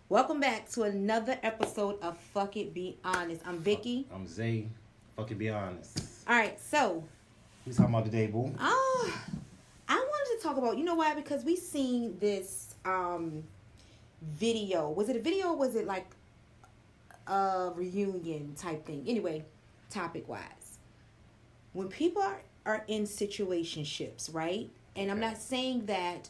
Welcome back to another episode of Fuck It, Be Honest. I'm Vicki. I'm Zay. Fuck it, be honest. All right, so We talking about today, boo? I wanted to talk about, you know why? Because we seen this video. Was it a video or was it like a reunion type thing? Anyway, topic wise. When people are in situationships, right? And I'm not saying that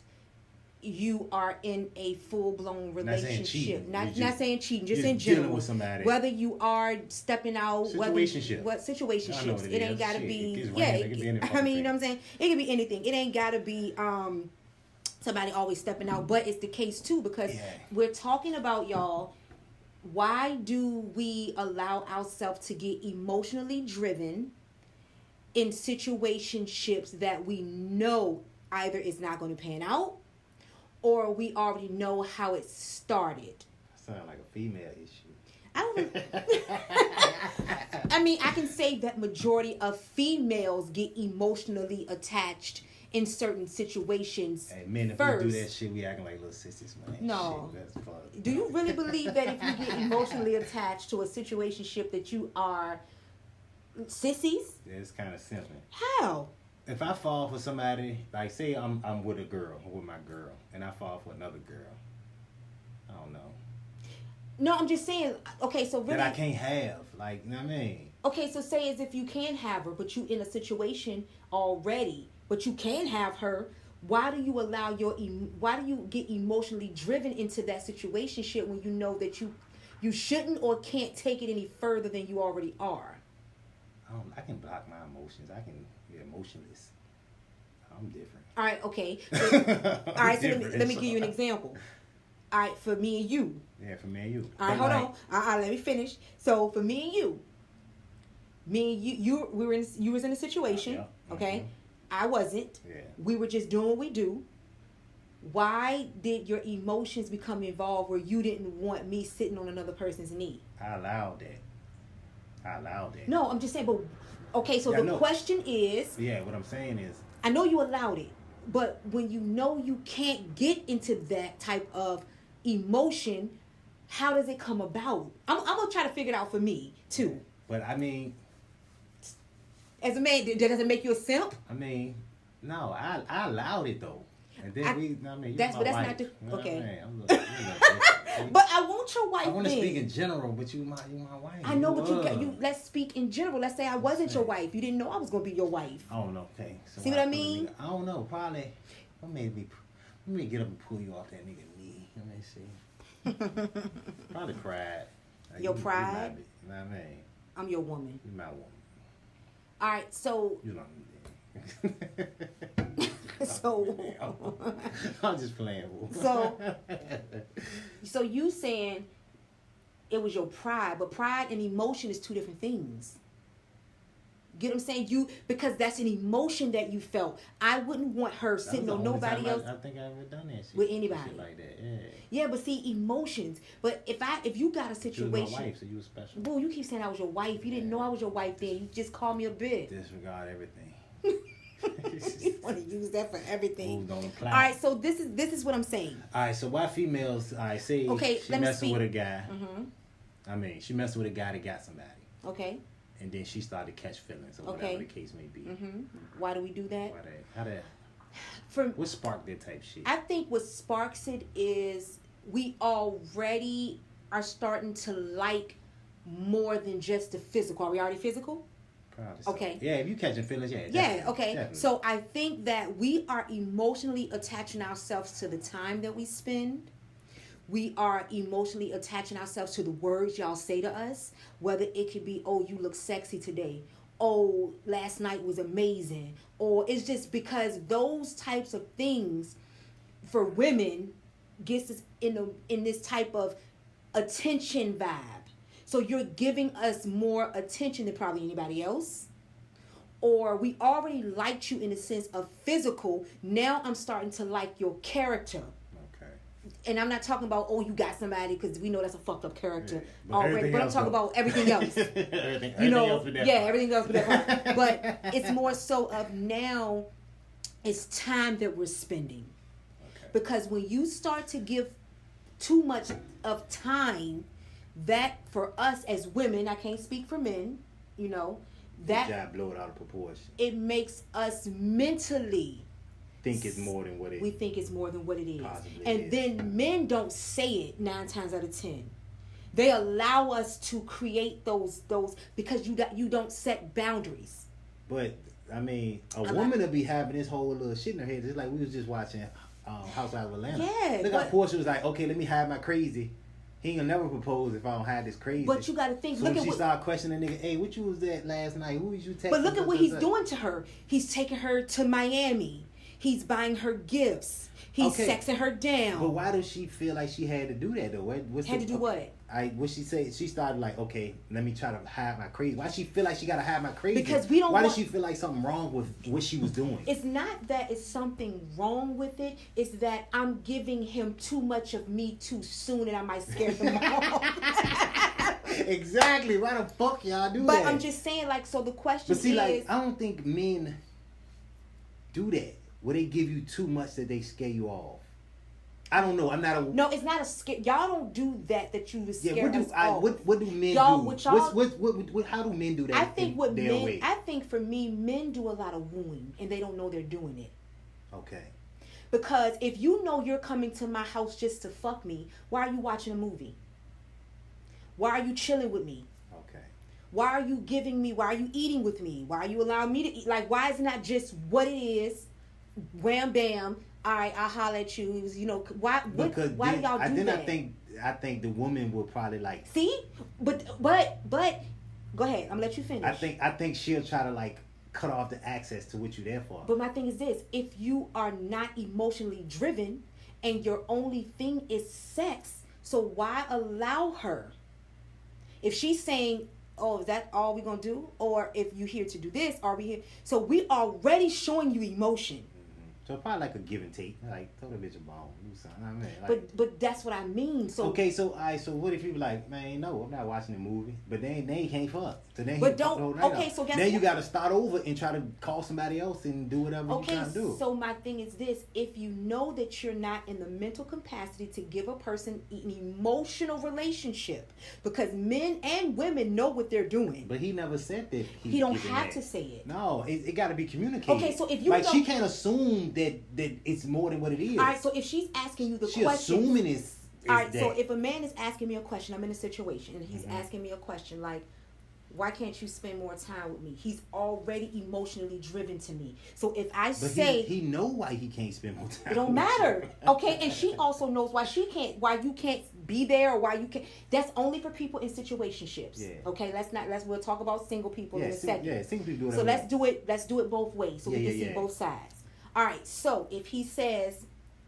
you are in a full-blown relationship. Not saying cheating, just in general. Dealing with somebody. Whether you are stepping out, Situationship. what situationships. It ain't gotta be it could be any I mean, you thing. know what I'm saying? It could be anything. It ain't gotta be somebody always stepping out, but it's the case too because we're talking about, y'all, why do we allow ourselves to get emotionally driven in situationships that we know either it's not going to pan out or we already know how it started? Sound like a female issue. I don't I mean, I can say that majority of females get emotionally attached in certain situations. Hey, men, if first. we do that shit, we acting like little sissies, man. No. Shit, that's fun. Do you really believe that if you get emotionally attached to a situationship that you are sissies? Yeah, it's kind of simple. How? If I fall for somebody, like say I'm with a girl, with my girl, and I fall for another girl, I don't know. No, I'm just saying, okay, so really... That I can't have, like, you know what I mean? Okay, so say as if you can have her, but you in a situation already, but you can have her, why do you allow why do you get emotionally driven into that situationship when you know that you shouldn't or can't take it any further than you already are? I can block my emotions. I can be emotionless. I'm different. All right, okay. So, all right, so let me give you an example. All right, for me and you. Yeah, for me and you. All right, hold on. Let me finish. So for me and you, you was in a situation, yeah. okay? Mm-hmm. I wasn't. Yeah. We were just doing what we do. Why did your emotions become involved where you didn't want me sitting on another person's knee? I allowed that. No, I'm just saying, but okay, so the question is... Yeah, what I'm saying is... I know you allowed it, but when you know you can't get into that type of emotion, how does it come about? I'm going to try to figure it out for me, too. But, I mean... As a man, does it make you a simp? I mean, no, I allowed it, though. And then that's my not wife. the... Okay. You know, but I want your wife. I want to speak in general, but you my wife. I know, but you. Let's speak in general. Let's say I wasn't your wife. You didn't know I was gonna be your wife. I don't know. Okay. So see what I mean? I don't know. Probably. Let me get up and pull you off that nigga knee. Let me see. Probably pride. Like, your pride. You know what I mean? I'm your woman. You're my woman. All right. So. You know what So I'm just playing. So you saying it was your pride, but pride and emotion is two different things. Get what I'm saying? Because that's an emotion that you felt. I wouldn't want her sitting on nobody else. I think I've ever done that shit. With anybody. Shit like that, yeah. Yeah, but see, emotions. But if you got a situation. You was my wife, so you was special. Boo, you keep saying I was your wife. You didn't know I was your wife then. You just called me a bitch. Disregard everything. You want to use that for everything. Rules don't apply. All right, so this is what I'm saying. All right, so why females? I say she messing with a guy. Mm-hmm. I mean, she messing with a guy that got somebody. Okay. And then she started to catch feelings, or whatever the case may be. Mm-hmm. Why do we do that? What sparked that type shit? I think what sparks it is we already are starting to like more than just the physical. Are we already physical? Probably so. Okay. Yeah, if you catching feelings, yeah. Yeah, okay. Definitely. So I think that we are emotionally attaching ourselves to the time that we spend. We are emotionally attaching ourselves to the words y'all say to us. Whether it could be, oh, you look sexy today. Oh, last night was amazing. Or it's just because those types of things for women gets us in this type of attention vibe. So you're giving us more attention than probably anybody else. Or we already liked you in the sense of physical. Now I'm starting to like your character. Okay. And I'm not talking about, oh, you got somebody, because we know that's a fucked up character already. But I'm talking about everything else. everything else with that part. Everything else with that part. But it's more so of now it's time that we're spending. Okay. Because when you start to give too much of time that for us as women, I can't speak for men, you know, that job blow it out of proportion. It makes us mentally think it's more than what it is. We think it's more than what it is. Possibly and is. Then men don't say it 9 times out of 10. They allow us to create those because you don't set boundaries. But I mean, a woman will be having this whole little shit in her head. Just like we was just watching Housewives of Atlanta. Yeah. Look how Portia was like, okay, let me hide my crazy. He ain't gonna never propose if I don't have this crazy. But you got to think. So look at she started questioning the nigga. Hey, what you was at last night? Who was you texting? But look at what he's doing to her. He's taking her to Miami. He's buying her gifts. He's sexing her down. But why does she feel like she had to do that though? Had to do what? What she say? She started like, okay, let me try to hide my crazy. Why she feel like she gotta hide my crazy? Because we don't. Why does she feel like something wrong with what she was doing? It's not that it's something wrong with it. It's that I'm giving him too much of me too soon, and I might scare him off. Exactly. Why the fuck y'all do that? But I'm just saying, like, so the question is. But see, like, I don't think men do that. Where they give you too much that they scare you off. I don't know. I'm not a. No, it's not a scare. Y'all don't do that you was scared off. What do men y'all, do? What, how do men do that? I think I think for me, men do a lot of wooing and they don't know they're doing it. Okay. Because if you know you're coming to my house just to fuck me, why are you watching a movie? Why are you chilling with me? Okay. Why are you eating with me? Why are you allowing me to eat? Like, why is it not just what it is? Wham bam. All right, I'll holler at you. You know, why do y'all do that? I think the woman will probably like. See, but go ahead. I'm gonna let you finish. I think she'll try to like cut off the access to what you're there for. But my thing is this: if you are not emotionally driven and your only thing is sex, so why allow her? If she's saying, "Oh, is that all we're gonna do?" or if you here to do this, are we here? So we already showing you emotion. So probably like a give and take, like throw the bitch a bone, do something. I mean, like, but that's what I mean. So okay, so what if you be like, man, no, I'm not watching the movie, but they can't fuck. So then but don't okay. So guess then you got to start over and try to call somebody else and do whatever you trying to do. So my thing is this: if you know that you're not in the mental capacity to give a person an emotional relationship, because men and women know what they're doing. But he never said that. He don't have to say it. No, it got to be communicated. Okay, so if you like she can't assume that it's more than what it is. All right, so if she's asking you the question, assuming it's all right. that. So if a man is asking me a question, I'm in a situation, and he's asking me a question like, "Why can't you spend more time with me?" He's already emotionally driven to me. So if I say he know why he can't spend more time. It don't matter, okay? And she also knows why you can't be there, or why you can't. That's only for people in situationships. Yeah. Okay, we'll talk about single people in a second. Yeah, single people do So that. let's do it both ways, so we can see both sides. All right, so if he says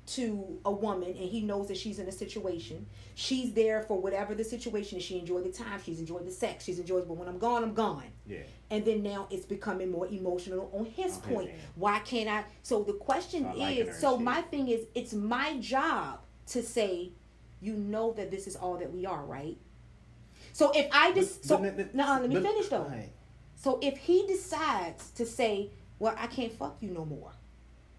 to a woman and he knows that she's in a situation, she's there for whatever the situation is. She enjoyed the time, she's enjoyed the sex, but when I'm gone, I'm gone. Yeah. And then now it's becoming more emotional on his point. Why can't I? So the question is, my thing is, it's my job to say, you know that this is all that we are, right? So if I just, let me finish though. Right. So if he decides to say, well, I can't fuck you no more,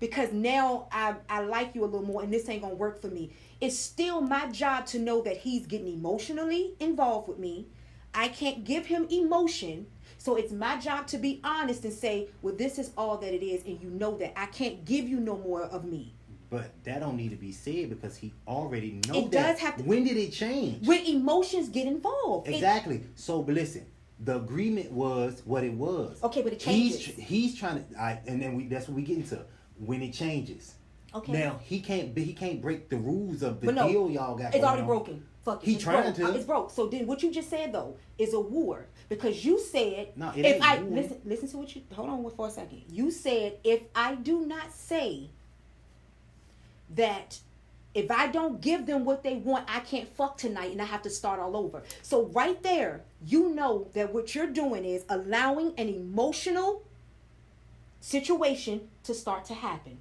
because now I like you a little more and this ain't gonna work for me. It's still my job to know that he's getting emotionally involved with me. I can't give him emotion. So it's my job to be honest and say, well, this is all that it is, and you know that I can't give you no more of me. But that don't need to be said because he already knows it does have to. When did it change? When emotions get involved. Exactly. So, but listen. The agreement was what it was. Okay, but it changes. He's trying to, and then that's what we get into when it changes. Okay. Now he can't break the rules of the deal y'all got. It's already broken. Fuck it. He trying to. It's broke. So then, what you just said though is a war, because you said no. It ain't if war. listen to what you hold on for a second. You said if I do not say that. If I don't give them what they want, I can't fuck tonight and I have to start all over. So right there, you know that what you're doing is allowing an emotional situation to start to happen.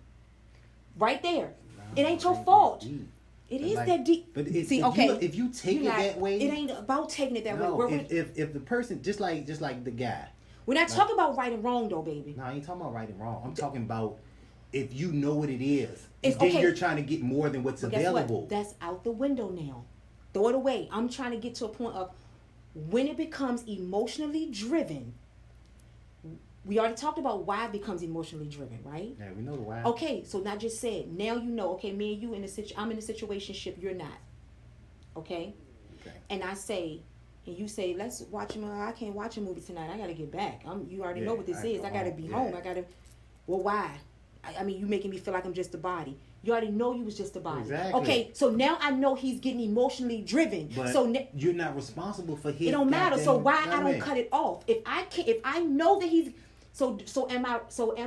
Right there. It ain't your fault. It is that deep. But if you take it that way, it ain't about taking it that way. If the person just like the guy. We're not talking about right and wrong though, baby. No, I ain't talking about right and wrong. I'm talking about if you know what it is, It's then okay. you're trying to get more than what's But guess available. what? That's out the window now. Throw it away. I'm trying to get to a point of when it becomes emotionally driven. We already talked about why it becomes emotionally driven, right? Yeah, we know the why. Okay, so not just said. Now you know. Okay, me and you I'm in a situationship. You're not. Okay. Okay. And I say, and you say, let's watch I can't watch a movie tonight. I gotta get back. You already know what this is. I gotta be home. I gotta. Well, why? I mean, you making me feel like I'm just a body. You already know you was just a body. Exactly. Okay, so now I know he's getting emotionally driven. But so you're not responsible for his. it don't matter. So why I don't man. cut it off? If I know that he's so am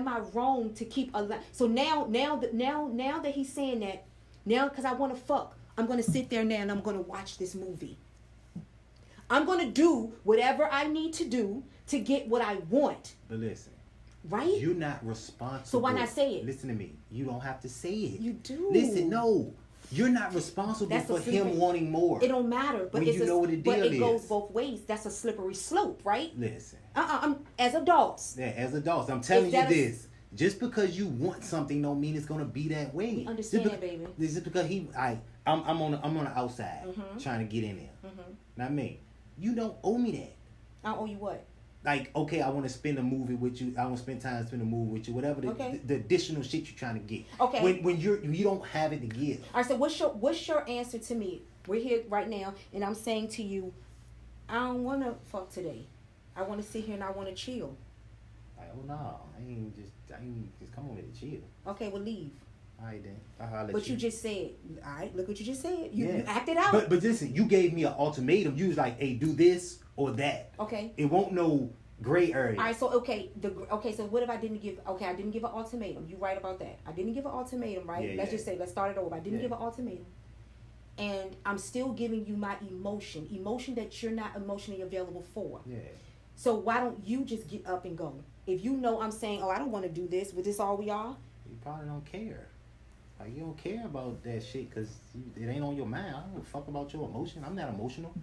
I wrong to keep a so now that he's saying that now because I want to fuck, I'm gonna sit there now and I'm gonna watch this movie. I'm gonna do whatever I need to do to get what I want. But listen. Right? You're not responsible. So why not say it? Listen to me. You don't have to say it. You do. Listen, no. You're not responsible for him wanting more. It don't matter. But when you know what the deal is. But it goes both ways. That's a slippery slope, right? Listen. As adults. Yeah, as adults. I'm telling you this. Just because you want something don't mean it's gonna be that way. We understand that, baby. This is because I'm on the outside trying to get in there. Not me. You don't owe me that. I owe you what? Like, okay, I want to spend a movie with you. I want to spend time spend a movie with you. Whatever the additional shit you're trying to get. Okay. When you don't have it to give. All right. So what's your answer to me? We're here right now, and I'm saying to you, I don't want to fuck today. I want to sit here and I want to chill. Like, oh no, I ain't just come over to chill. Okay, well leave. All right then. I'll let But you just said, all right. Look what you just said. You Yeah. acted out. But listen, you gave me an ultimatum. You was like, hey, do this or that. Okay. It won't no gray area. All right, so so what if I didn't give? Okay, I didn't give an ultimatum. You right about that. I didn't give an ultimatum, right? Let's just say, let's start it over. I didn't give an ultimatum, and I'm still giving you my emotion that you're not emotionally available for. Yeah. So why don't you just get up and go? If you know I'm saying, oh, I don't want to do this. Was this all we are? You probably don't care. Like, you don't care about that shit because it ain't on your mind. I don't give a fuck about your emotion. I'm not emotional.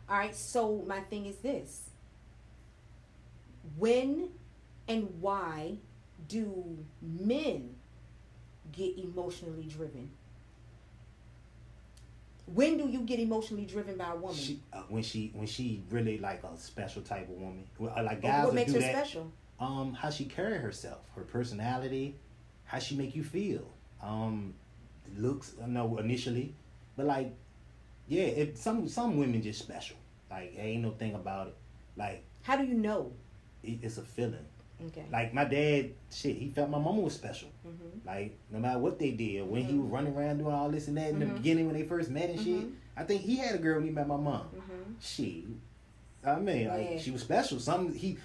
All right, so my thing is this. When and why do men get emotionally driven? When do you get emotionally driven by a woman? When she really like a special type of woman. Like guys what makes do her that. special? How she carry herself, her personality, how she make you feel. Looks, no, initially, but like, yeah, if some women just special. Like, ain't no thing about it. Like, how do you know? It's a feeling. Okay. Like my dad, he felt my mama was special. Like no matter what they did, when he was running around doing all this and that in the beginning when they first met and shit, I think he had a girl when he met my mom. I mean, like she was special.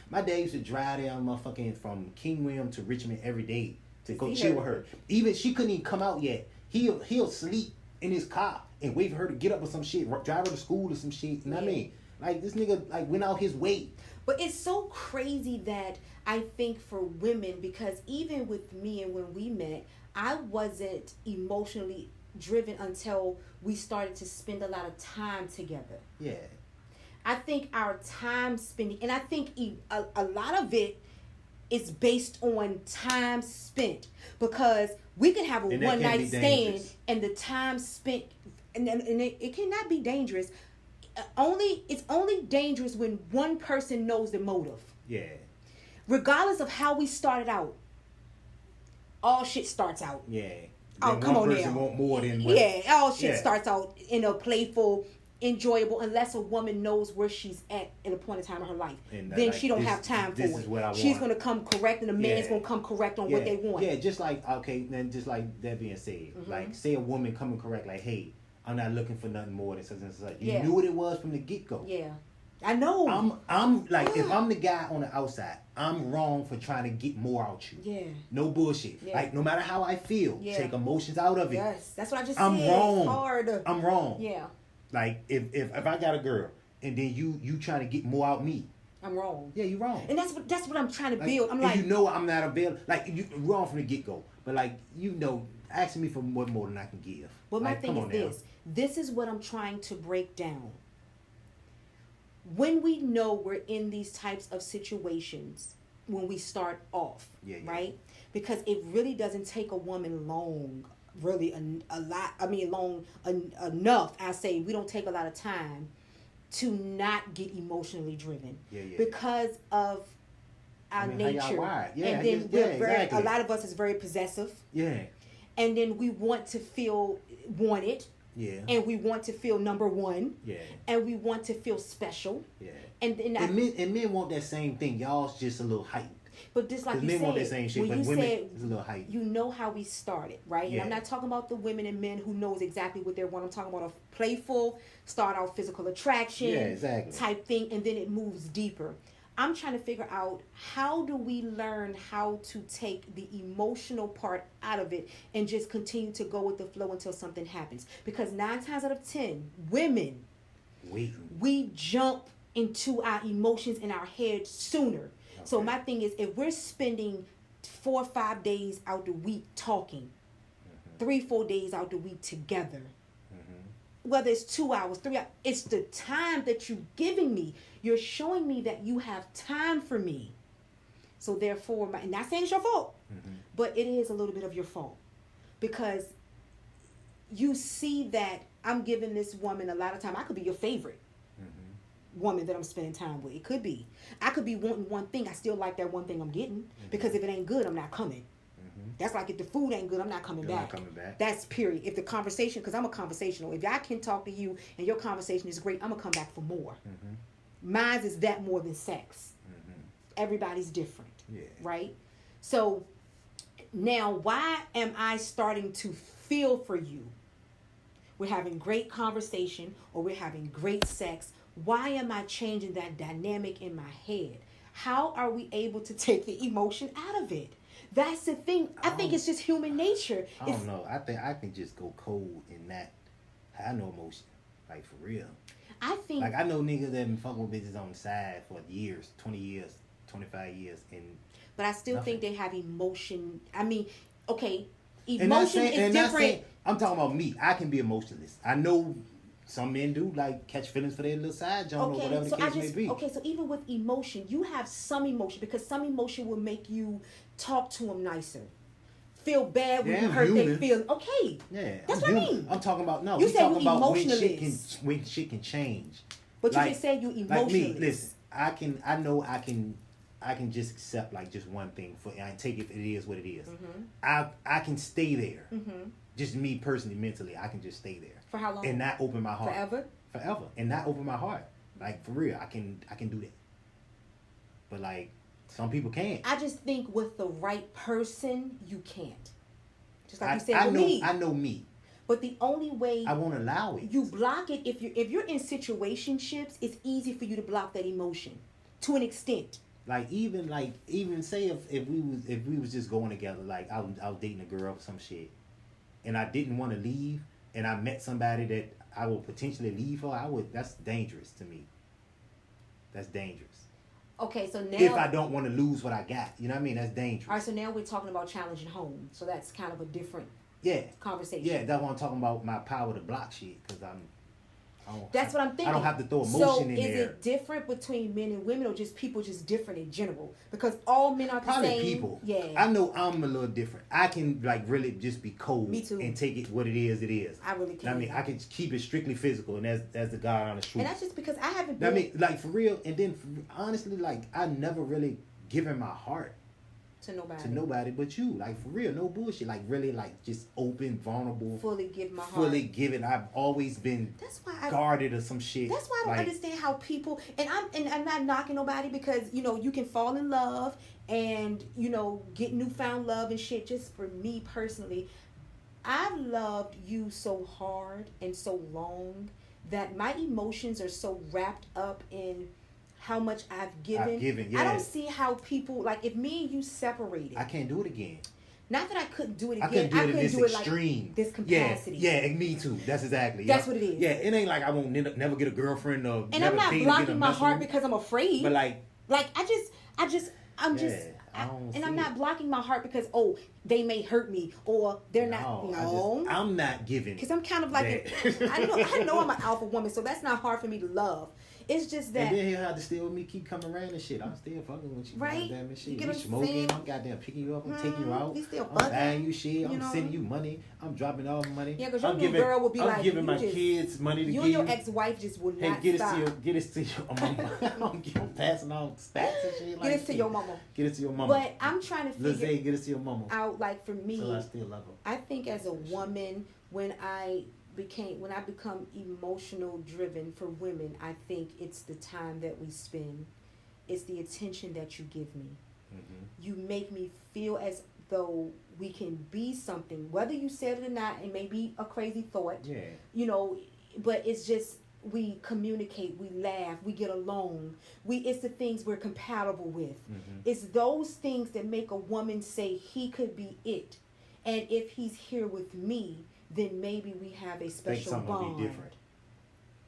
My dad used to drive down motherfucking from King William to Richmond every day to go chill with her. Even she couldn't even come out yet. He'll sleep in his car and wait for her to get up or some shit, drive her to school or some shit. You know what I mean? Like this nigga like went out his way. But it's so crazy that I think for women, because even with me and when we met, I wasn't emotionally driven until we started to spend a lot of time together. Yeah. I think our time spending, and I think a lot of it is based on time spent, because we could have a one night stand and the time spent, and it cannot be dangerous. It's only dangerous when one person knows the motive. Yeah. Regardless of how we started out, all shit starts out. Yeah. Oh, come on now. Want more than all shit starts out in a playful, enjoyable, unless a woman knows where she's at a point in time in her life. And then she don't have time for it. Is what I want. She's going to come correct, and the man's going to come correct on what they want. Yeah, just like, okay, then just like that being said, like, say a woman coming correct, like, hey, I'm not looking for nothing more than such and such. You knew what it was from the get-go. Yeah. I know. I'm like, if I'm the guy on the outside, I'm wrong for trying to get more out you. Yeah. No bullshit. Yeah. Like, no matter how I feel, take emotions out of it. Yes, that's what I just said. I'm wrong. It's hard. I'm wrong. Yeah. Like, if I got a girl and then you trying to get more out me, I'm wrong. Yeah, you're wrong. And that's what I'm trying to build. I'm like, you know, I'm not available. Like, you wrong from the get go. But like, you know, asking me for what more than I can give. Well, my thing is this. This is what I'm trying to break down. When we know we're in these types of situations, when we start off, Yeah. right? Because it really doesn't take a woman long, really a lot. I mean, enough. I say we don't take a lot of time to not get emotionally driven because of our nature. Yeah, and then a lot of us is very possessive. Yeah. And then we want to feel wanted. Yeah. And we want to feel number one. Yeah. And we want to feel special. Yeah. And men want that same thing. Y'all's just a little heightened. But just like you men said, want that same shit, but women is a little heightened. You know how we started, right? Yeah. And I'm not talking about the women and men who knows exactly what they want. I'm talking about a playful, start out physical attraction type thing, and then it moves deeper. I'm trying to figure out, how do we learn how to take the emotional part out of it and just continue to go with the flow until something happens? Because 9 times out of 10, women, we jump into our emotions in our head sooner. Okay. So my thing is, if we're spending 4 or 5 days out the week talking, 3-4 days out the week together, whether it's 2 hours, 3 hours, it's the time that you're giving me. You're showing me that you have time for me. So therefore, and not saying it's your fault, but it is a little bit of your fault. Because you see that I'm giving this woman a lot of time. I could be your favorite woman that I'm spending time with. It could be. I could be wanting one thing. I still like that one thing I'm getting. Because if it ain't good, I'm not coming. That's like if the food ain't good, I'm not coming back. That's period. If the conversation, because I'm a conversational. If I can talk to you and your conversation is great, I'm going to come back for more. Mine is that more than sex. Everybody's different. Yeah. Right? So now, why am I starting to feel for you? We're having great conversation or we're having great sex. Why am I changing that dynamic in my head? How are we able to take the emotion out of it? That's the thing. I think it's just human nature. I don't know. I think I can just go cold in that. I know emotion. Like, for real. I think. Like, I know niggas that been fucking with bitches on the side for years, 20 years, 25 years. But I still think they have emotion. I mean, okay, emotion is different. I'm talking about me. I can be emotionless. I know some men do, like, catch feelings for their little side joint or whatever the case may be. Okay, so even with emotion, you have some emotion, because some emotion will make you talk to them nicer. Feel bad when you hurt their feelings. Okay. Yeah. That's what I mean. I'm talking about, no. You said you emotionless. When shit can change. But you just said you emotionless. Like me, listen, I know I can just accept, like, just one thing I take it is what it is. I can stay there. Just me personally, mentally, I can just stay there. For how long? And not open my heart. Forever. And not open my heart. Like, for real, I can do that. But, like, some people can't. I just think with the right person, you can't. Just like you said with me. I know me. But the only way I won't allow it. You block it if you're in situationships. It's easy for you to block that emotion to an extent. Like even say if we was just going together, like I was dating a girl or some shit, and I didn't want to leave, and I met somebody that I would potentially leave for, that's dangerous to me. That's dangerous. Okay, so now if I don't want to lose what I got, you know what I mean? That's dangerous. All right, so now we're talking about challenging home. So that's kind of a different conversation. Yeah, that's what I'm talking about. My power to block shit, because that's what I'm thinking. I don't have to throw emotion in there. So is it different between men and women, or just people just different in general? Because all men are the same. Probably people. Yeah. I know I'm a little different. I can, like, really just be cold. Me too. And take it what it is. I really can. I mean, I can keep it strictly physical, and that's the God honest truth. And that's just because I haven't been. I mean, like, for real. And then, honestly, like, I never really given my heart to nobody but you. Like, for real, no bullshit. Like, really, like, just open, vulnerable. Fully give my heart. Fully give it. I've always been guarded or some shit. That's why I don't understand how people, and I'm not knocking nobody, because, you know, you can fall in love and, you know, get newfound love and shit. Just for me personally, I've loved you so hard and so long that my emotions are so wrapped up in how much I've given. I don't see how people, like, if me and you separated, I can't do it again. Not that I couldn't do it again. I couldn't do it in this extreme. Like this capacity. Yeah, me too. That's exactly. That's what it is. Yeah, it ain't like I won't never get a girlfriend or. And I'm not blocking my heart because I'm afraid. But I'm not blocking my heart because, oh, they may hurt me, or they're not. No, I'm not giving. Because I'm kind of like, I know I'm an alpha woman, so that's not hard for me to love. It's just that. And then he'll have to stay with me, keep coming around and shit. I'm still fucking with you. Right? Goddamn shit. You get We what I'm smoking. saying? I'm goddamn picking you up. I'm taking you out. We still I'm fucking. buying you shit. I'm know? sending you money. I'm dropping all the money. Yeah, because your little girl will be like, I'm giving my kids money to you give and your ex-wife just will not get stop. Get it to your mama. I'm passing on stats and shit. Get it to your mama. Get it to your mama. But I'm trying to figure Zay, get it to your mama. out, like, for me, so I still love her. I think as a woman, when I become emotional driven for women, I think it's the time that we spend. It's the attention that you give me. Mm-hmm. You make me feel as though we can be something, whether you said it or not. It may be a crazy thought. Yeah. You know, but it's just, we communicate, we laugh, we get along. It's the things we're compatible with. Mm-hmm. It's those things that make a woman say he could be it. And if he's here with me, then maybe we have a special bond. Be different.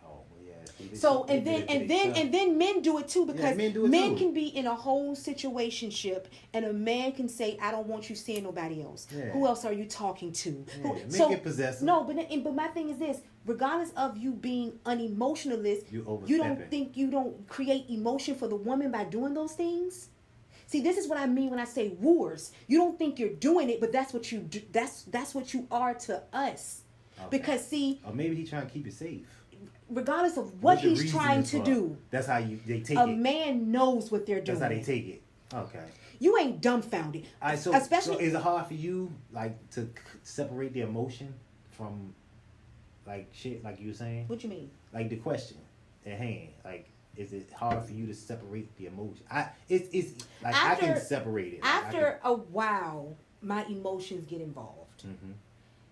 Oh, well, yeah. So and then men do it too, because men can be in a whole situationship and a man can say, I don't want you seeing nobody else. Yeah. Who else are you talking to? Yeah. So get possessive. no, but my thing is this: regardless of you being unemotionalist, you don't create emotion for the woman by doing those things. See, this is what I mean when I say wooers. You don't think you're doing it, but that's what you do. That's what you are to us. Okay. Because see, or maybe he's trying to keep it safe. Regardless of what he's trying to do, that's how they take it. A man knows what they're doing. That's how they take it. Okay. You ain't dumbfounded. So is it hard for you, like, to separate the emotion from, like, shit, like you were saying? What you mean? Like the question at hand, like. Is it hard for you to separate the emotion? It's like I can separate it. After a while, my emotions get involved. Mm-hmm.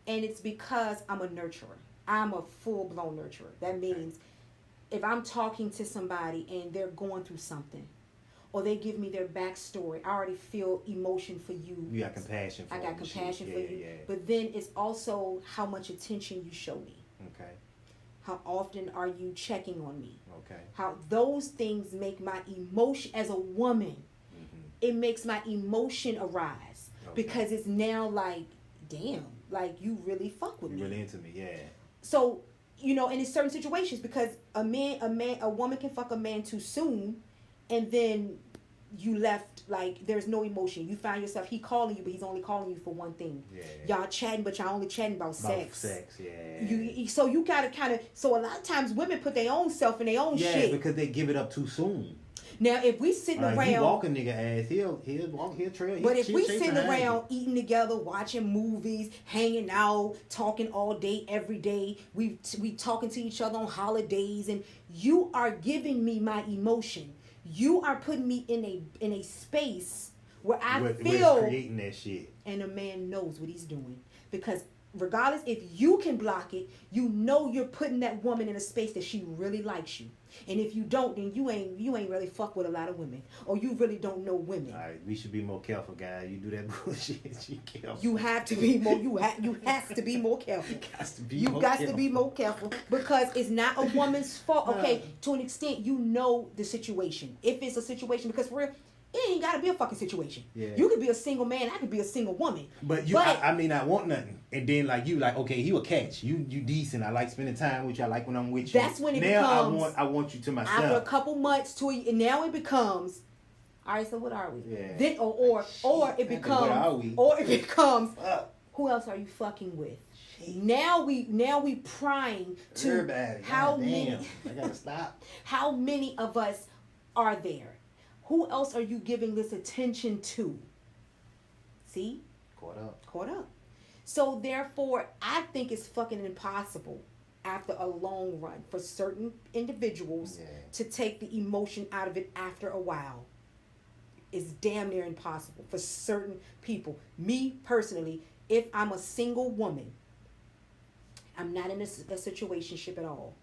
And it's because I'm a nurturer. I'm a full-blown nurturer. That means if I'm talking to somebody and they're going through something, or they give me their backstory, I already feel emotion for you. You got compassion for I got compassion for you. Yeah. But then it's also how much attention you show me. Okay. How often are you checking on me? Okay. How those things make my emotion as a woman. Mm-hmm. It makes my emotion arise. Okay. Because it's now like, damn, like you really fuck with me. You're really into me, yeah. So, you know, and in certain situations, because a woman can fuck a man too soon, and then you left, like, there's no emotion. You find yourself, he calling you, but he's only calling you for one thing. Yeah. Y'all chatting, but y'all only chatting about sex. Sex, yeah. So you gotta kind of, so a lot of times women put their own self in their own shit. Yeah, because they give it up too soon. Now, if we sitting around, he walk a nigga ass, he'll walk, he'll trail. But if we sitting around eating together, watching movies, hanging out, talking all day, every day, we talking to each other on holidays, and you are giving me my emotion. You are putting me in a space where I feel creating that shit. And a man knows what he's doing, because regardless if you can block it, you know you're putting that woman in a space that she really likes you. And if you don't, then you ain't really fuck with a lot of women, or you really don't know women. All right, we should be more careful, guys. You do that bullshit, you careful. You have to be more. You have to be more careful. You got to be more careful, because it's not a woman's fault. Okay, to an extent, you know the situation. If it's a situation, because it ain't got to be a fucking situation. Yeah. You could be a single man. I could be a single woman. But I mean, I want nothing. And then, like, okay, he will catch. You decent. I like spending time with you. I like when I'm with you. That's when it becomes. Now I want you to myself. After a couple months to and now it becomes, all right, so what are we? Yeah. Then, or it becomes, who else are you fucking with? Now we prying to everybody. How many? I gotta stop. How many of us are there? Who else are you giving this attention to? See? Caught up. So therefore, I think it's fucking impossible after a long run for certain individuals to take the emotion out of it after a while. It's damn near impossible for certain people. Me personally, if I'm a single woman, I'm not in a situationship at all.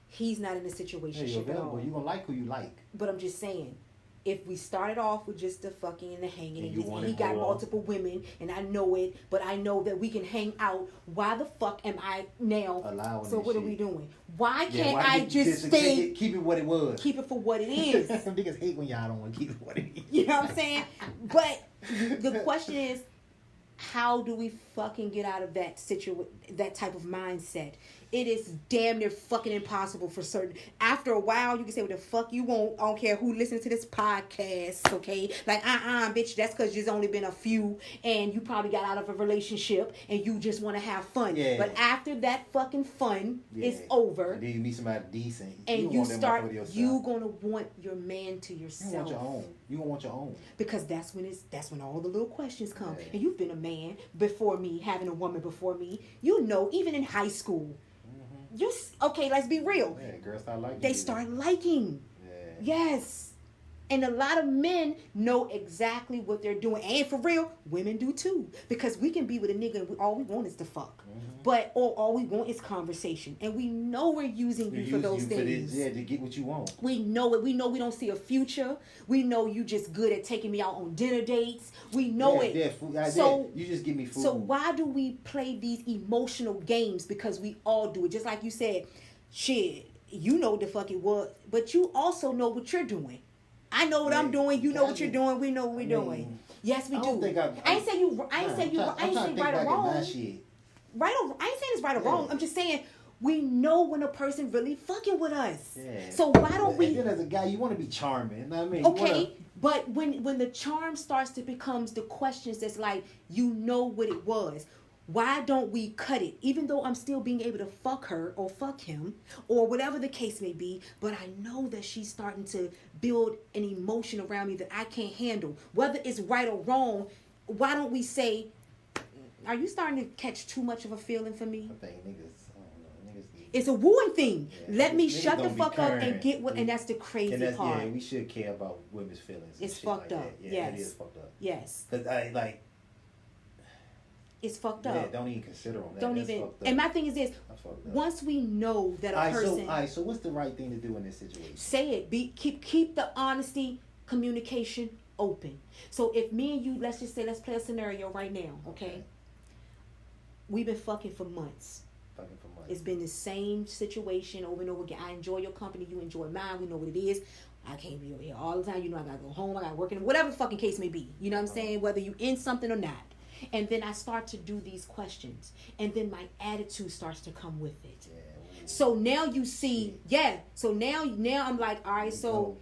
He's not in a situationship at all. You're gonna like who you like. But I'm just saying, if we started off with just the fucking and the hanging, and he got multiple women, and I know it, but I know that we can hang out, why the fuck am I now? Allowing so what shit. Are we doing? Why can't I just stay? Keep it what it was. Keep it for what it is. Some niggas hate when y'all don't want to keep it what it is. You know what I'm saying? But the question is, how do we fucking get out of that type of mindset? It is damn near fucking impossible for certain. After a while, you can say what the fuck you want. I don't care who listens to this podcast, okay? Like, bitch, that's because there's only been a few and you probably got out of a relationship and you just want to have fun. Yeah. But after that fucking fun is over. And then you meet somebody decent. And you gonna want your man to yourself. You want your own. You gonna want your own. Because that's when all the little questions come. Yeah. And you've been a man before me, having a woman before me. You know, even in high school. Okay, let's be real. Yeah, girls start liking. They start liking. Yeah. Yes. And a lot of men know exactly what they're doing. And for real, women do too. Because we can be with a nigga and all we want is to fuck. But all we want is conversation. And we know we're using you for those things. To get what you want. We know it. We know we don't see a future. We know you just good at taking me out on dinner dates. We know it. Yeah, food. So you just give me food. So why do we play these emotional games? Because we all do it. Just like you said, shit, you know what the fuck it was. But you also know what you're doing. I know what I'm doing. You know what you're doing. We know what we're doing. Yes, we do. I ain't say you. I ain't say right or wrong. Right or I ain't saying it's right or wrong. I'm just saying we know when a person really fucking with us. Yeah. So why don't we? And then as a guy, you want to be charming. You know what I mean? Okay, but when the charm starts to becomes the questions that's like you know what it was. Why don't we cut it? Even though I'm still being able to fuck her or fuck him or whatever the case may be, but I know that she's starting to build an emotion around me that I can't handle. Whether it's right or wrong, why don't we say, are you starting to catch too much of a feeling for me? I think niggas it's a wooing thing. Yeah, Let me niggas shut the fuck up and get what, and that's the crazy part. Yeah, we should care about women's feelings. It's fucked up. Yeah, yes. It is fucked up. Yes. Because it's fucked up. Yeah, don't even consider them. Don't even. And my thing is this: once we know that a person. So what's the right thing to do in this situation? Say it. Keep the honesty, communication open. So if me and you, let's play a scenario right now, okay? We've been fucking for months. It's been the same situation over and over again. I enjoy your company, you enjoy mine. We know what it is. I can't be over here all the time. You know, I gotta go home. I gotta work in whatever the fucking case may be. You know what I'm saying? Whether you in something or not. And then I start to do these questions. And then my attitude starts to come with it. Yeah. So now you see, So now I'm like, all right, so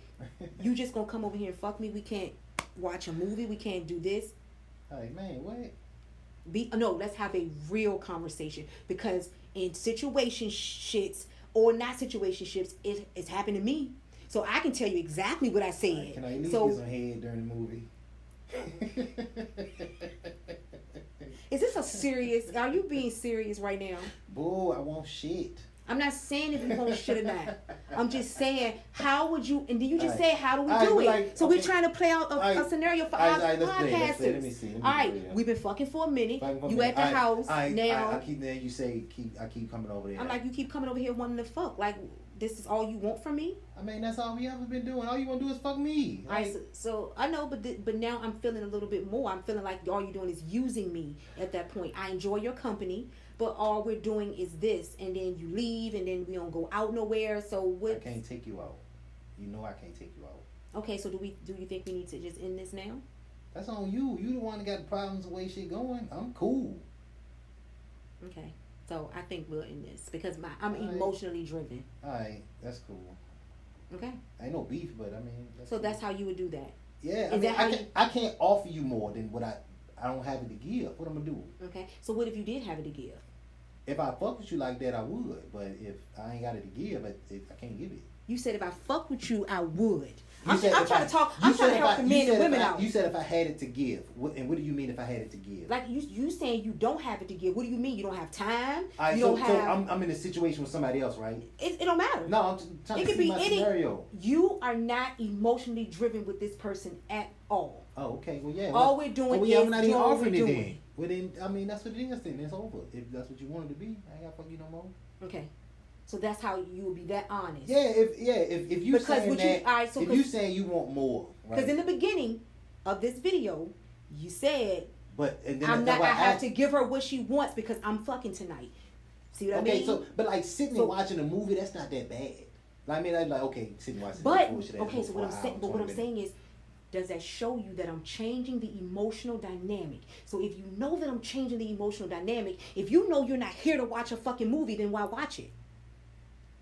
you just gonna come over here and fuck me? We can't watch a movie. We can't do this. Hey, man, what? Let's have a real conversation. Because in situationships or not situationships, it's happened to me. So I can tell you exactly what I said. Right, can I at least get some head during the movie? Is this a serious? Are you being serious right now? Boo, I want shit. I'm not saying if you want shit or not. I'm just saying, how would you? And then you just say, how do we do it? So we're trying to play out a scenario for our podcasters. Let me see. All right, we've been fucking for a minute. You at the house now. I keep coming over there. I'm like, you keep coming over here wanting to fuck. Like, this is all you want from me? I mean, that's all we ever been doing. All you want to do is fuck me. All right, so I know, but now I'm feeling a little bit more. I'm feeling like all you're doing is using me at that point. I enjoy your company, but all we're doing is this, and then you leave, and then we don't go out nowhere. So what? I can't take you out. You know I can't take you out. Okay, so do you think we need to just end this now? That's on you. You the one that got the problems the way shit going. I'm cool. Okay. So I think we'll end this because I'm emotionally driven. All right, that's cool. Okay. Ain't no beef, but I mean. That's how you would do that. Yeah, I can't offer you more than what I don't have it to give. What I'm gonna do? Okay. So what if you did have it to give? If I fuck with you like that, I would. But if I ain't got it to give, I can't give it. You said if I fuck with you, I would. I'm trying to help the men and women out. You said if I had it to give. And what do you mean if I had it to give? Like you saying you don't have it to give. What do you mean? You don't have time? Right, so I'm in a situation with somebody else, right? It don't matter. No, I'm trying to see my scenario. You are not emotionally driven with this person at all. Oh, okay. Well, yeah. All we're doing is I'm not even offering it then. Well, then, I mean, that's what it is then. It's over. If that's what you wanted to be, I ain't got to fuck you no more. Okay. So that's how you will be that honest. Yeah, if you saying that, if you saying you want more, right? Because in the beginning of this video, you said, and then I have to give her what she wants because I'm fucking tonight. See what I mean? Okay, so but like sitting and watching a movie, that's not that bad. I mean, like okay, sitting watching. But okay, so what I'm saying is, does that show you that I'm changing the emotional dynamic? So if you know that I'm changing the emotional dynamic, if you know you're not here to watch a fucking movie, then why watch it?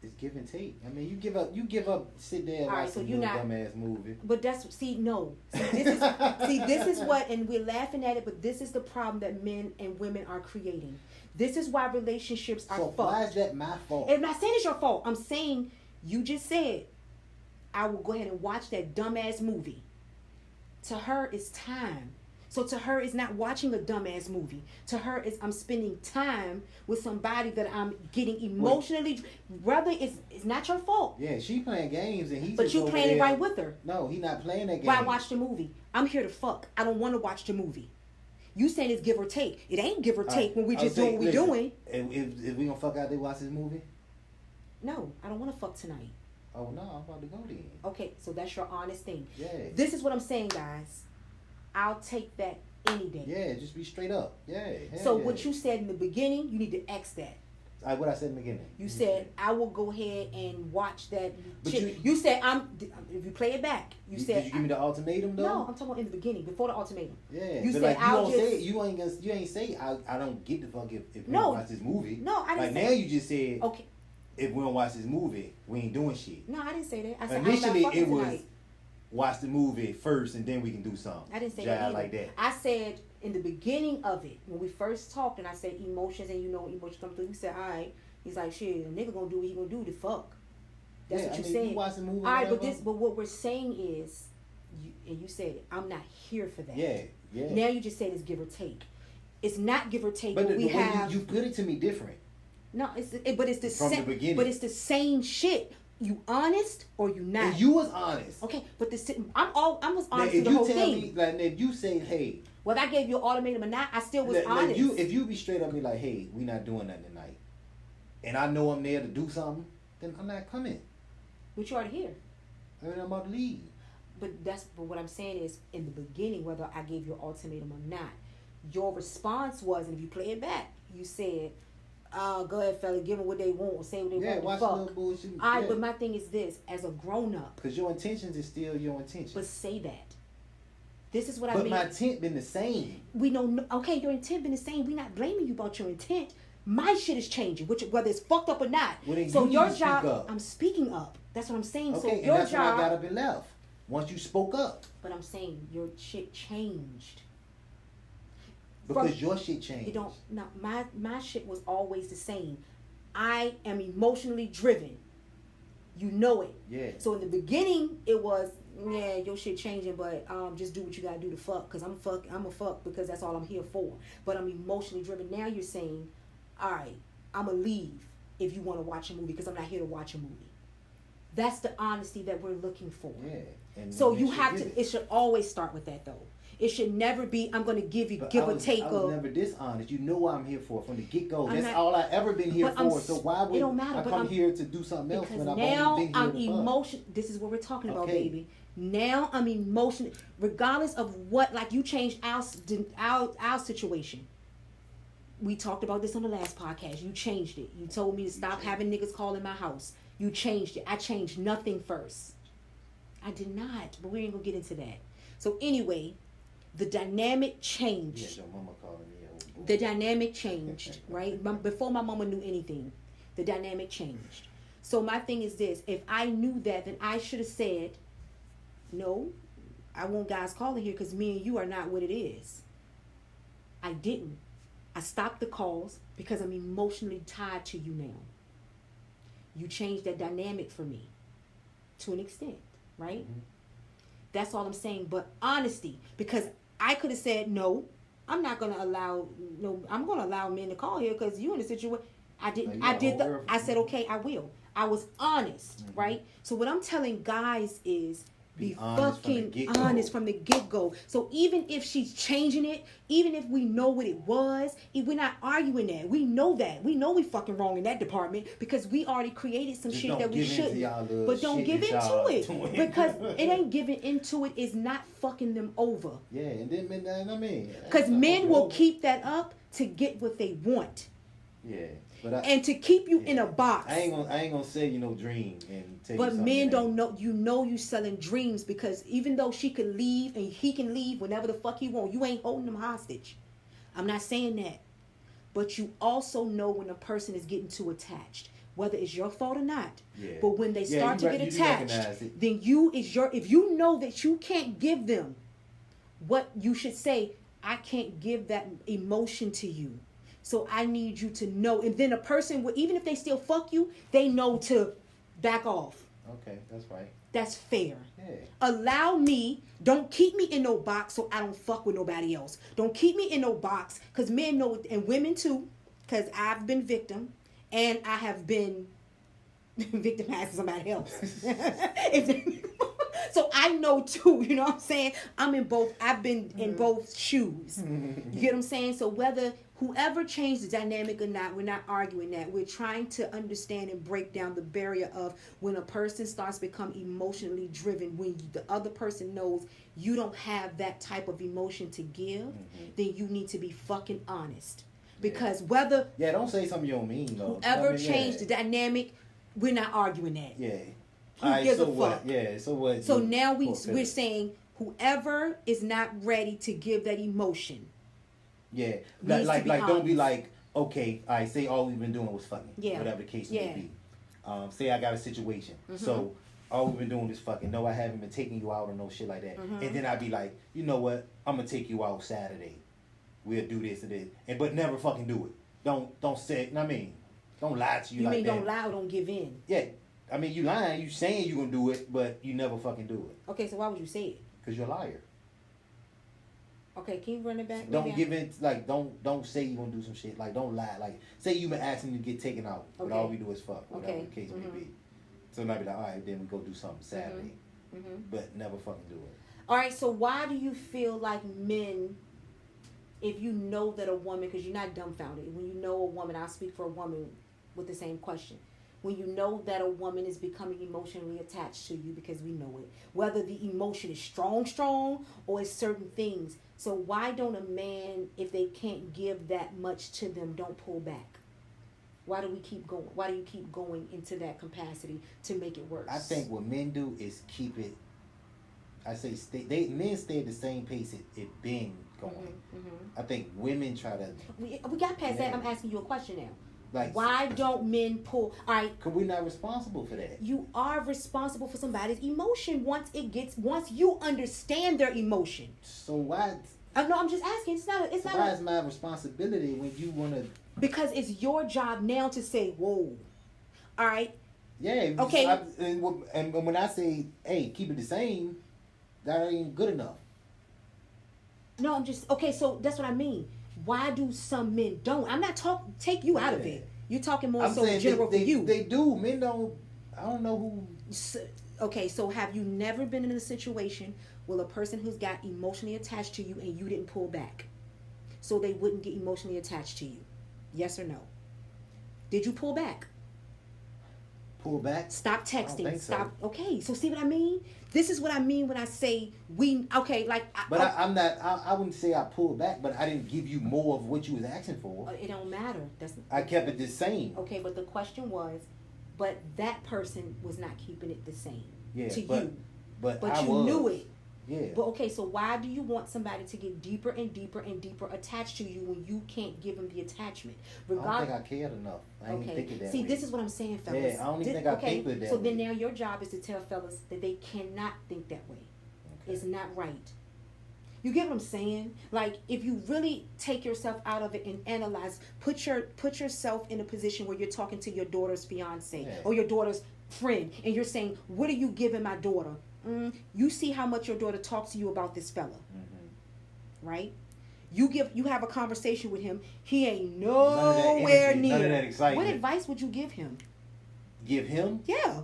It's give and take. I mean, you give up, sit there and watch some dumbass movie. But that's, no. This is what, and we're laughing at it, but this is the problem that men and women are creating. This is why relationships are fucked. Why is that my fault? I'm not saying it's your fault. I'm saying, you just said, I will go ahead and watch that dumbass movie. To her, it's time. So to her, it's not watching a dumbass movie. To her, it's I'm spending time with somebody that I'm getting emotionally. Brother, it's not your fault. Yeah, she playing games and he's. But you playing it right with her. No, he not playing that game. Why watch the movie? I'm here to fuck. I don't want to watch the movie. You saying it's give or take. It ain't give or take when we just doing what we doing. If we gonna fuck out there watch this movie? No, I don't want to fuck tonight. Oh no, I'm about to go then. Okay, so that's your honest thing. Yeah. This is what I'm saying, guys. I'll take that any day. Yeah, just be straight up. Yeah. So what you said in the beginning, you need to X that. What I said in the beginning. You said I will go ahead and watch that. But you said if you play it back, you said. Did you give me the ultimatum though? No, I'm talking about in the beginning, before the ultimatum. Yeah. You said like, you don't say you ain't say I don't get the fuck if we don't watch this movie. No, I didn't. Like now you just said okay. If we don't watch this movie, we ain't doing shit. No, I didn't say that. I said initially I'm not it was tonight. Watch the movie first and then we can do something. I didn't say that either. Like that. I said in the beginning of it when we first talked, and I said emotions, and you know emotions come through. You said, all right. He's like, shit, a nigga gonna do what he gonna do to fuck. That's what you said. You watch the movie. All right, but what we're saying is, and you said it, I'm not here for that. Yeah. Now you just said it's give or take. It's not give or take. But the way you put it to me different. No, but it's the from the beginning. But it's the same shit. You honest or you not? And you was honest. Okay, but I was honest through the whole thing. If you say, hey, whether I gave you an ultimatum or not, I still was honest. If you be straight up, be like, hey, we not doing nothing tonight, and I know I'm there to do something, then I'm not coming. But you already here. I mean, I'm about to leave. But what I'm saying is, in the beginning, whether I gave you an ultimatum or not, your response was, and if you play it back, you said, go ahead, fella, give them what they want, say what they want. Watch fuck. little bullshit. All right, but my thing is this: as a grown up, because your intentions is still your intentions. But say that. This is what I mean. But my intent been the same. We know. Okay, your intent been the same. We not blaming you about your intent. My shit is changing, whether it's fucked up or not. Well, so your job, I'm speaking up. That's what I'm saying. Okay, so your and that's job, when I got up and left. Once you spoke up. But I'm saying your shit changed. Because your shit changed. You don't. No, my shit was always the same. I am emotionally driven. You know it. Yeah. So in the beginning, it was, yeah, your shit changing, but just do what you gotta do to fuck, cause I'm a fuck because that's all I'm here for. But I'm emotionally driven. Now you're saying, all right, I'm gonna leave if you want to watch a movie, because I'm not here to watch a movie. That's the honesty that we're looking for. Yeah. And so you have to. It should always start with that, though. It should never be, I'm going to give or take. I was never dishonest. You know what I'm here for from the get-go. That's all I ever been here for. So why would I come here to do something else when I've only been here I'm emotional. This is what we're talking about, baby. Now I'm emotional. Regardless of what, like you changed our situation. We talked about this on the last podcast. You changed it. You told me to stop having niggas call in my house. You changed it. I changed nothing first. I did not, but we ain't going to get into that. So anyway, the dynamic changed. Yeah, your mama calling me. The dynamic changed, right? Before my mama knew anything, the dynamic changed. So my thing is this: if I knew that, then I should have said, "No, I want guys calling here because me and you are not what it is." I didn't. I stopped the calls because I'm emotionally tied to you now. You changed that dynamic for me, to an extent, right? Mm-hmm. That's all I'm saying. But honesty, because I could have said, no, I'm not going to allow, I'm going to allow men to call here because you're in a situation. I said, okay, I will. I was honest, mm-hmm. right? So what I'm telling guys is be fucking honest from the get-go. So even if she's changing it, even if we know what it was, if we're not arguing that. We know that. We know we fucking wrong in that department because we already created some shit that we shouldn't. But don't give into it. Because it ain't giving into it is not fucking them over. Yeah, and then I mean. Because men will keep that up to get what they want. Yeah. and to keep you in a box. I ain't gonna sell you no dream and tell but you men don't know. You selling dreams because even though she could leave and he can leave whenever the fuck he want, you ain't holding them hostage. I'm not saying that, but you also know when a person is getting too attached, whether it's your fault or not. Yeah. But when they start to get attached, then if you know that you can't give them what you should say, I can't give that emotion to you. So I need you to know. And then a person, even if they still fuck you, they know to back off. Okay, that's right. That's fair. Yeah. Allow me. Don't keep me in no box so I don't fuck with nobody else. Don't keep me in no box because men know, and women too, because I've been victim and I have been victimized somebody else. So I know too, you know what I'm saying? I've been in both shoes. You get what I'm saying? So whoever changed the dynamic or not, we're not arguing that. We're trying to understand and break down the barrier of when a person starts to become emotionally driven, when the other person knows you don't have that type of emotion to give, then you need to be fucking honest. Because whether... Yeah, don't say something you don't mean, though. Whoever changed the dynamic, we're not arguing that. Yeah. Who gives a fuck? What? Yeah, so what? So now we're saying whoever is not ready to give that emotion. Yeah, like don't be like, okay, I say all we've been doing was fucking. Yeah. Whatever the case may be. Say I got a situation, so all we've been doing is fucking. No, I haven't been taking you out or no shit like that. And then I'd be like, you know what? I'm gonna take you out Saturday. We'll do this and this, but never fucking do it. Don't say. I mean, don't lie to you. You like mean that. don't lie or don't give in? Yeah. I mean, you lying. You saying you gonna do it, but you never fucking do it. Okay, so why would you say it? Because you're a liar. Okay, can you run it back? Don't give in. Like, don't say you gonna do some shit. Like, don't lie. Like, say you been asking to get taken out, but all we do is fuck. Whatever the case may be. So now be like, all right, then we go do something Saturday, but never fucking do it. All right. So why do you feel like men? If you know that a woman, because you're not dumbfounded, when you know a woman, I'll speak for a woman with the same question. When you know that a woman is becoming emotionally attached to you, because we know it, whether the emotion is strong, or it's certain things. So why don't a man, if they can't give that much to them, don't pull back? Why do we keep going? Why do you keep going into that capacity to make it worse? I think what men do is keep it. I say men stay at the same pace it been going. I think women try to. We got past that. I'm asking you a question now. Like, why don't men pull? All right, because we're not responsible for that. You are responsible for somebody's emotion once you understand their emotion. So why? No, I'm just asking. It's not. Why is my responsibility when you want to? Because it's your job now to say, "Whoa, all right." Yeah. Okay. And when I say, "Hey, keep it the same," that ain't good enough. No, I'm just okay. So that's what I mean. Why do some men don't? I'm not talking. Take you out of it. You're talking more so general for you. They do. Men don't. I don't know who. Okay, so have you never been in a situation with a person who's got emotionally attached to you and you didn't pull back, so they wouldn't get emotionally attached to you? Yes or no? Did you pull back? Pull back? Stop texting. I don't think Stop. So. Okay, so see what I mean? This is what I mean when I say we. Okay, like. I'm not. I wouldn't say I pulled back, but I didn't give you more of what you was asking for. It don't matter. I kept it the same. Okay, but the question was, but that person was not keeping it the same to you. But you knew it. Yeah. But okay, so why do you want somebody to get deeper and deeper and deeper attached to you when you can't give them the attachment? I don't think I cared enough. I ain't think it that way. This is what I'm saying, fellas. Yeah, I don't even think I think it that so way. then now your job is to tell fellas that they cannot think that way. Okay. It's not right. You get what I'm saying? Like, if you really take yourself out of it and analyze, put yourself in a position where you're talking to your daughter's fiance or your daughter's friend, and you're saying, "What are you giving my daughter?" You see how much your daughter talks to you about this fella, right? You have a conversation with him. He ain't nowhere near. None of that excitement. What advice would you give him? Give him? Yeah.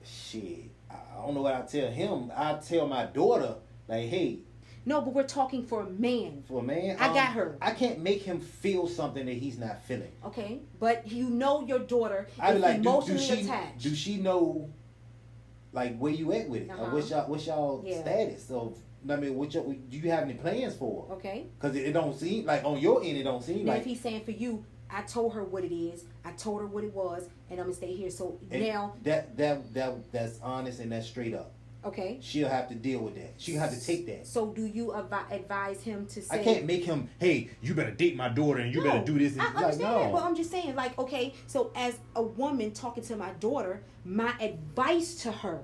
Shit, I don't know what I tell him. I tell my daughter, like, hey. No, but we're talking for a man. For a man? I got her. I can't make him feel something that he's not feeling. Okay, but you know your daughter is like, emotionally attached. Do she know, like, where you at with it? What's y'all status? So, I mean, do you have any plans for her? Okay. Because it don't seem, like, on your end, it don't seem now, like. if he's saying for you, I told her what it is. I told her what it was, and I'm gonna stay here. So and now that's honest and that's straight up. Okay. She'll have to deal with that. She'll have to take that. So do you advise him to say... I can't make him, hey, you better date my daughter and you better do this. And I understand like, no. that, but I'm just saying, like, okay, so as a woman talking to my daughter, my advice to her...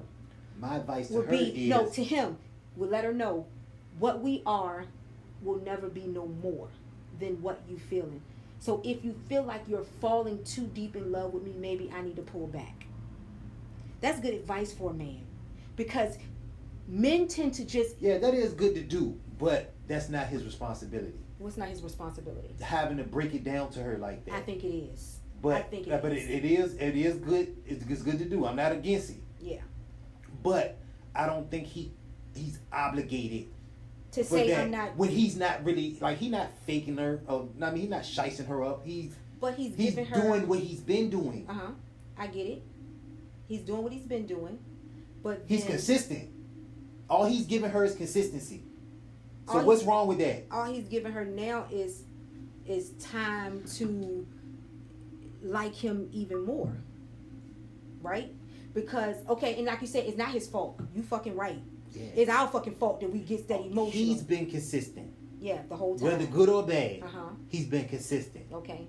My advice to would her be, is... No, to him, would let her know what we are will never be no more than what you feeling. So if you feel like you're falling too deep in love with me, maybe I need to pull back. That's good advice for a man. Because men tend to just... Yeah, that is good to do, but that's not his responsibility. What's not his responsibility? Having to break it down to her like that. I think it is. But, I think it is good. It's good to do. I'm not against it. Yeah. But I don't think he's obligated to say that. I'm not... When he's not really, like, he's not faking her. I mean, he's not shicing her up. He's giving her... doing what he's been doing. Uh-huh. I get it. He's doing what he's been doing. But he's consistent. All he's giving her is consistency. So what's wrong with that? All he's giving her now is time to like him even more. Right? Because, okay, and like you said, it's not his fault. You fucking right. Yeah. It's our fucking fault that we get that emotional. He's been consistent. Yeah, the whole time. Whether good or bad, uh-huh. He's been consistent. Okay.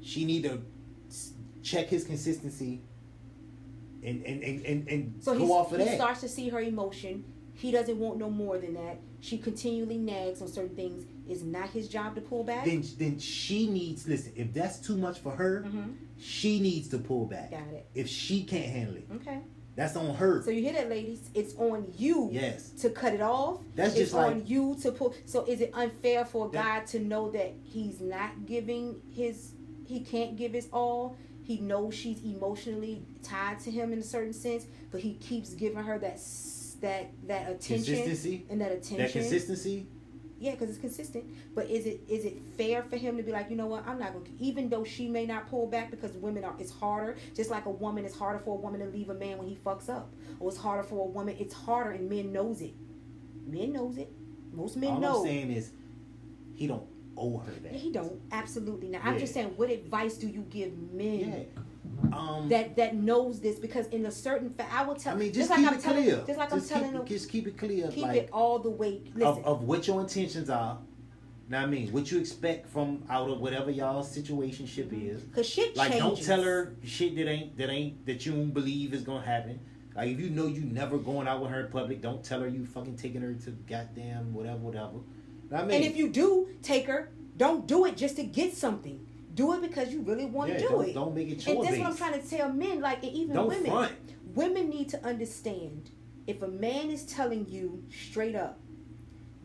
She need to check his consistency and so go off of that. He starts to see her emotion. He doesn't want no more than that. She continually nags on certain things. It's not his job to pull back. Then she needs, listen, if that's too much for her, mm-hmm. she needs to pull back. Got it. If she can't handle it. Okay. That's on her. So you hear that, ladies? It's on you to cut it off. That's just like... It's on you to pull. So is it unfair for a guy to know that he's not giving he can't give his all? He knows she's emotionally tied to him in a certain sense, but he keeps giving her that attention. Consistency? And that attention. That consistency? Yeah, because it's consistent. But is it fair for him to be like, you know what, I'm not going to, even though she may not pull back, because it's harder, just like a woman, it's harder for a woman to leave a man when he fucks up. Or it's harder for a woman, it's harder, and men knows it. Men knows it. Most men know. All I'm saying is, he don't owe her that. Yeah, he don't. Absolutely not. I'm just saying, what advice do you give men that knows this? Because in a certain I will tell. I mean, just keep it clear. Just like I'm telling them. Just keep it clear. Keep it all the way. Listen. Of what your intentions are. Now, I mean, what you expect from out of whatever y'all's situationship is. Because shit like, changes. don't tell her shit that you don't believe is gonna happen. Like, if you know you never going out with her in public, don't tell her you fucking taking her to goddamn whatever. I mean, and if you do take her, don't do it just to get something. Do it because you really want to do it. Don't make it chore-based. And that's what I'm trying to tell men, like, and even don't women. Front. Women need to understand, if a man is telling you straight up,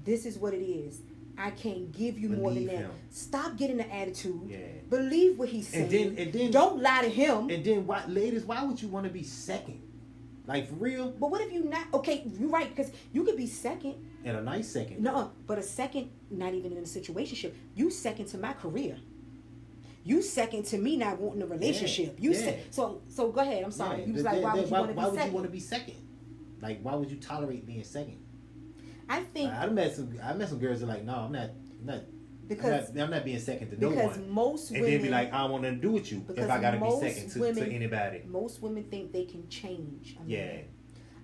this is what it is, I can't give you more than that. Him. Stop getting the attitude. Yeah. Believe what he's saying. And then don't lie to him. And then, ladies, why would you want to be second? Like, for real? But what if you not... Okay, you're right, because you could be second. And a nice second. No, but a second, not even in a situationship. You second to my career. You second to me not wanting a relationship. So go ahead. I'm sorry. You was like, why would you want to be second? Why would you want to be second? Like, why would you tolerate being second? I think... I met some girls that are like, no, I'm not being second to no one. Because most women... And they'd be like, I don't want nothing to do with you if I got to be second to anybody. Most women think they can change. Yeah.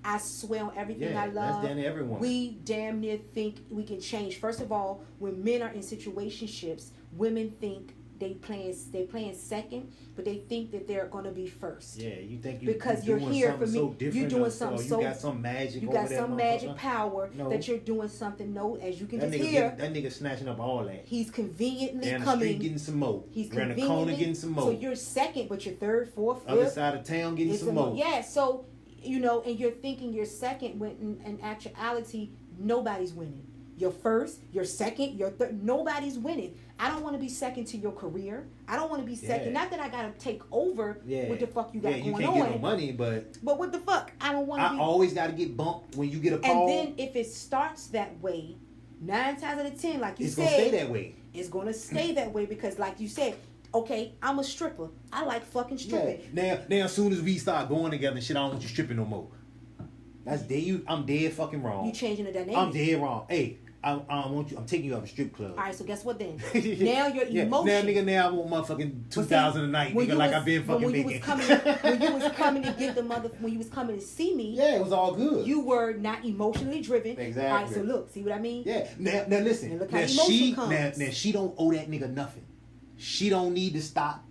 I swear on everything I love. That's damn near everyone. We damn near think we can change. First of all, when men are in situationships, women think they playing second, but they think that they're gonna be first. Yeah, you think because you're here for me. So you're doing something so. You got some magic. You got some magic power that you're doing something. No, as you can just hear. That nigga snatching up all that. He's conveniently down coming. The street getting some more. He's around the corner getting some more. So you're second, but you're third, fourth, fifth. Other side of town getting some more. Yeah, so and you're thinking you're second when in actuality nobody's winning. You're first, you're second, you're third. Nobody's winning. I don't want to be second to your career. I don't want to be second. Not that I gotta take over what the fuck you got going on. You can't get no money, but what the fuck? I don't want to. I always got to get bumped when you get a call. And then if it starts that way, 9 times out of 10, like you said, it's gonna stay that way. It's gonna stay that way because, like you said. Okay, I'm a stripper. I like fucking stripping. Yeah. Now, as soon as we start going together and shit, I don't want you stripping no more. I'm dead fucking wrong. You changing the dynamic. I'm dead wrong. Hey, I want you. I'm taking you out of a strip club. All right, so guess what then? Now your yeah, emotion. Now I want motherfucking 2000 a night, nigga, like I've been fucking making. When you was coming to get the when you was coming to see me. Yeah, it was all good. You were not emotionally driven. Exactly. All right, so look, see what I mean? Yeah. Now listen. And look how emotion comes. Now she don't owe that nigga nothing. She don't need to stop.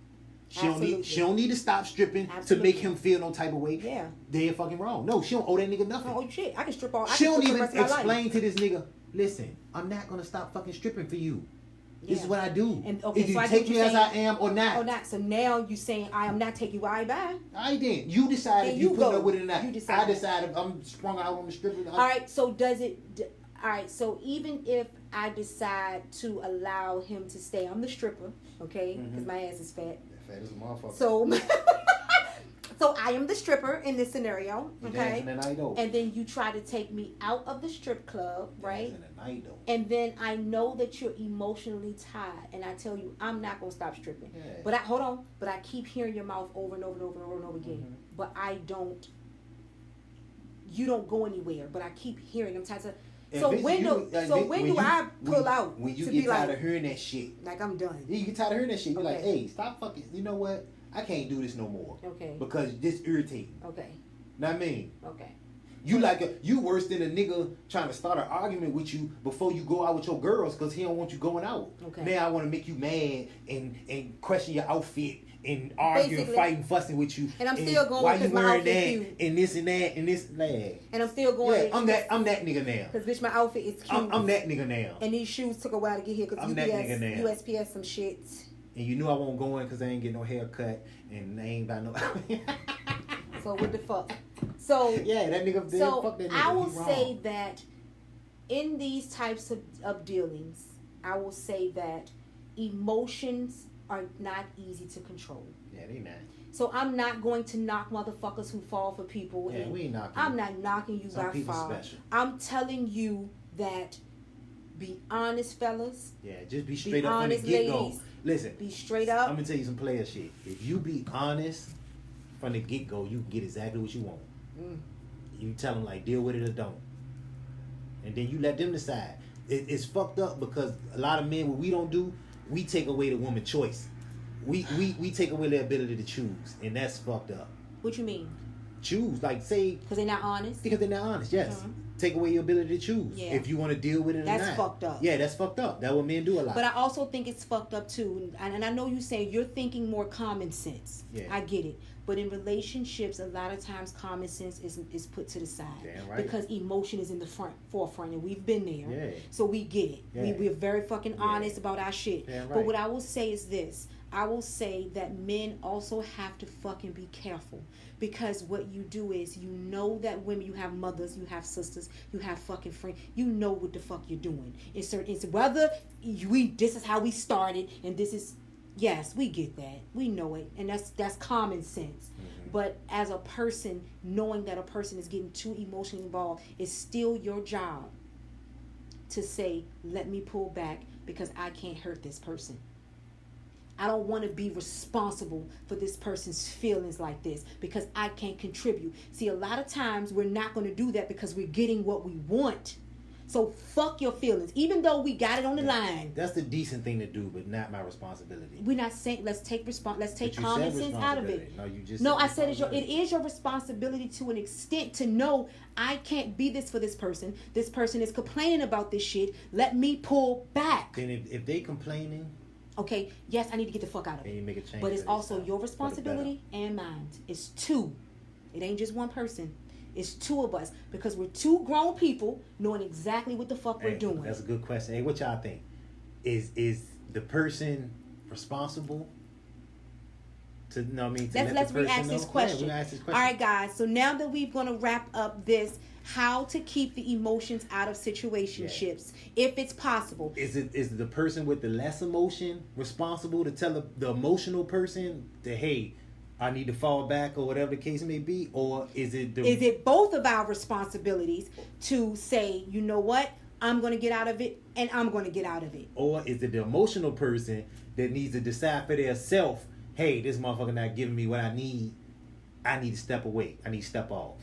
She don't need to stop stripping to make him feel no type of way. Yeah. They're fucking wrong. No, she don't owe that nigga nothing. Oh shit, I can strip all. She don't even explain to this nigga. Listen, I'm not gonna stop fucking stripping for you. This is what I do. And if you take me as I am or not. Or not. So now you saying I am not taking you. I bye. I didn't. You decided if you put up with it or not. You decided. I decided I'm sprung out on the stripper. All right. So does it? All right. So even if I decide to allow him to stay, I'm the stripper. Okay, because my ass is fat. Fat as a motherfucker. So. So I am the stripper in this scenario, okay? And then you try to take me out of the strip club, right? And then I know that you're emotionally tied, and I tell you I'm not gonna stop stripping. Yeah. But I keep hearing your mouth over and over and over and over and over again. Mm-hmm. But I don't. You don't go anywhere. But I keep hearing. I'm tired of. So when do I pull out? When you get tired of hearing that shit, like I'm done. You get tired of hearing that shit. You're like, hey, stop fucking. You know what? I can't do this no more. Okay. Because this irritating. Okay. Know what I mean? Okay. You worse than a nigga trying to start an argument with you before you go out with your girls because he don't want you going out. Okay. Now I want to make you mad and question your outfit and arguing, fighting, fussing with you. And I'm still going because my outfit cute. And this and that and this and that. And I'm still going. Yeah, I'm that nigga now. Because bitch, my outfit is cute. I'm that nigga now. And these shoes took a while to get here because USPS some shit. And you knew I won't go in because I ain't get no haircut and I ain't got no. So what the fuck? So yeah, that nigga. So fuck that nigga. I will say that in these types of dealings, I will say that emotions are not easy to control. Yeah, they not. So I'm not going to knock motherfuckers who fall for people. Yeah, we ain't knocking. I'm not knocking you by far. Special. I'm telling you that. Be honest, fellas. Yeah, just be straight up from the get-go. Listen. Be straight up. I'm going to tell you some player shit. If you be honest from the get-go, you can get exactly what you want. You tell them, like, deal with it or don't. And then you let them decide. It's fucked up because a lot of men, what we don't do, we take away the woman's choice. We take away their ability to choose. And that's fucked up. What you mean? Choose. Like, say... Because they're not honest? Because they're not honest, yes. Mm-hmm. Take away your ability to choose if you want to deal with it or not. That's fucked up. Yeah, that's fucked up. That's what men do a lot. But I also think it's fucked up too. And I know you say you're thinking more common sense. Yeah. I get it. But in relationships, a lot of times common sense is put to the side. Damn right. Because emotion is in the forefront, and we've been there. Yeah. So we get it. Yeah. We're very fucking honest about our shit. Damn right. But what I will say is this. I will say that men also have to fucking be careful. Because what you do is, you know that women, you have mothers, you have sisters, you have fucking friends, you know what the fuck you're doing. It's whether this is how we started, and this is, yes, we get that. We know it. And that's common sense. Mm-hmm. But as a person, knowing that a person is getting too emotionally involved, is still your job to say, let me pull back because I can't hurt this person. I don't want to be responsible for this person's feelings like this because I can't contribute. See, a lot of times we're not going to do that because we're getting what we want. So fuck your feelings, even though we got it on the line. That's the decent thing to do, but not my responsibility. We're not saying let's take common sense out of it. No, you just I said it is your responsibility to an extent to know I can't be this for this person. This person is complaining about this shit. Let me pull back. Then if they complaining. Okay, yes, I need to get the fuck out of it. Make a change, but it's also your responsibility and mine. It's two. It ain't just one person. It's two of us because we're two grown people knowing exactly what the fuck we're doing. That's a good question. Hey, what y'all think? Is the person responsible? Let's re-ask this question. All right, guys. So now that we're going to wrap up this, how to keep the emotions out of situationships, if it's possible. Is the person with the less emotion responsible to tell the emotional person that, hey, I need to fall back or whatever the case may be? Or is it both of our responsibilities to say, you know what, I'm going to get out of it and I'm going to get out of it? Or is it the emotional person that needs to decide for their self, hey, this motherfucker not giving me what I need to step away. I need to step off.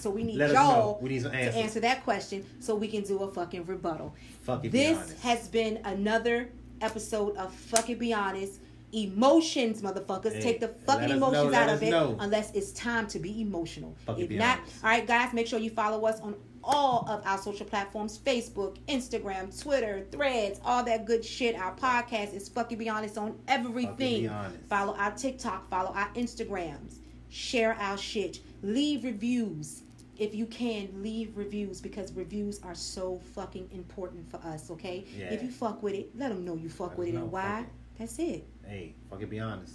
So we need Let us y'all know. We need some to answers. answer that question so we can do a fucking rebuttal. Fuck it, be This honest. has been another episode of Fuck It, Be Honest. Emotions, motherfuckers. Hey, Take the fucking let us emotions know, out let of us it know. unless it's time to be emotional. Fuck it, If be not, honest. all right, guys, make sure you follow us on all of our social platforms: Facebook, Instagram, Twitter, Threads, all that good shit. Our podcast is Fuck It, Be Honest on everything. Be honest. Follow our TikTok, follow our Instagrams, share our shit, leave reviews. If you can, leave reviews, because reviews are so fucking important for us, okay? Yeah. If you fuck with it, let them know you fuck with it. And why? That's it. Hey, fuck it, be honest.